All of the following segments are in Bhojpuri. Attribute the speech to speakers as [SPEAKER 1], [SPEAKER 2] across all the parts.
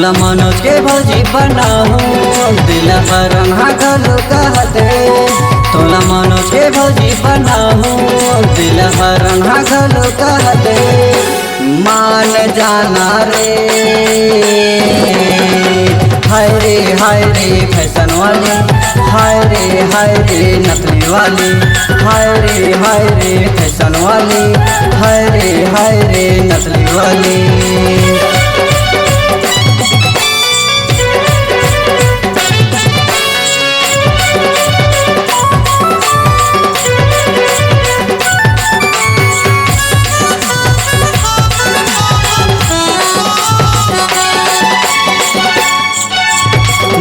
[SPEAKER 1] तोला मनोज के भौजी बनाहू दिल रंगा गलो कहते। तोला मनोज के भौजी बनाहू दिल रंगा गलो कहते। मान जाना रे हाय रे फैशन वाली, हाय रे नकली वाली, हाय रे फैशन वाली, हाय रे नकली वाली।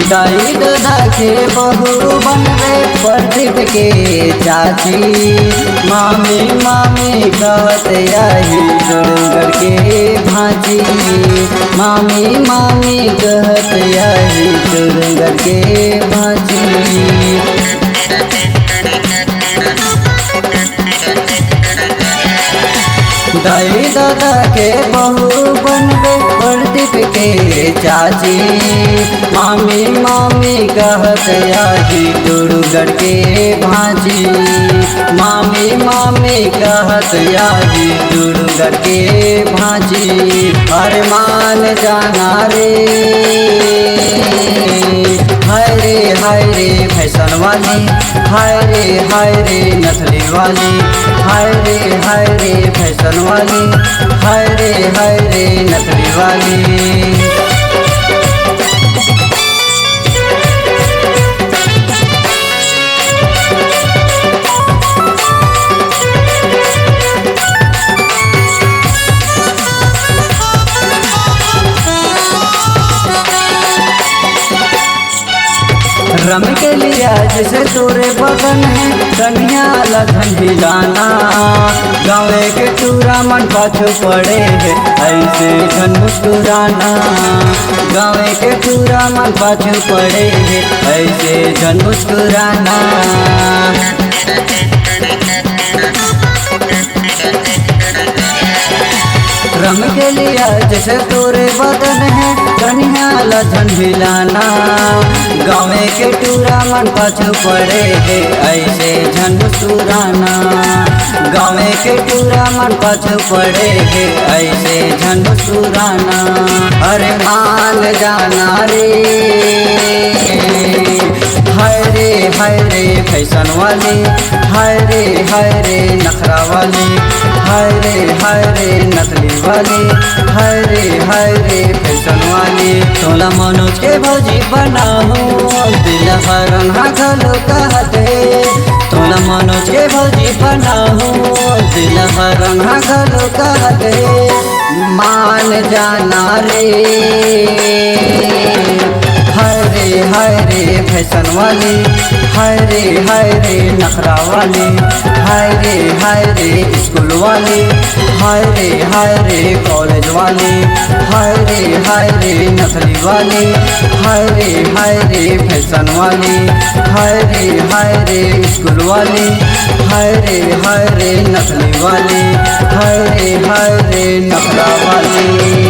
[SPEAKER 1] दाई दादा के बहू बनवे प्रदीप के चाची। मामी कहत आई डोंगर के भांजी। मामी कहत आई डोंगर के भांजी। दाई दादा के बहू बनवे प्रदीप के चाची। मामी कहत आई डोंगर के भांजी। मामी कहत आई डोंगर के भांजी। अरे मान जाना रे हाय रे फैशन वाली, हाय रे नकली वाली, हाय रे फैशन वाली, हाय रे नकली वाली। रम के लिया जैसे तोरे बगन है कन्या लखन हिलाना। गाँव के टूरा मन पाछो पड़े है ऐसे घन मुस्कुराना। गाँव के टूरा मन पाछो पड़े है ऐसे घन मुस्कुराना। रम के लिया जैसे तोरे बदन है कन्या लखन हिलाना। गाँव के टूरा मन पाछो पड़े है ऐसे झन मुस्कुराना। गाँव के टूरा मन पाछो पड़े है ऐसे झन मुस्कुराना। अरे मान जाना रे हाय रे फैशन वाली, हाय रे नखरा वाली, हाय रे नकली वाली, हाय रे फैशन वाली। तोला मनोज के भौजी बनाहू दिल रंगा गलो कहते। तोला मनोज के भौजी बनाहू दिल रंगा गलो कहते। मान जाना रे हाय रे फैशन वाली, हाय रे नखरा वाली, हाय रे स्कूल वाली, हाय रे कॉलेज वाली, हाय रे नकली वाली, हाय रे फैशन वाली, हाय रे स्कूल वाली, हाय रे नकली वाली, हाय रे नखरा वाली।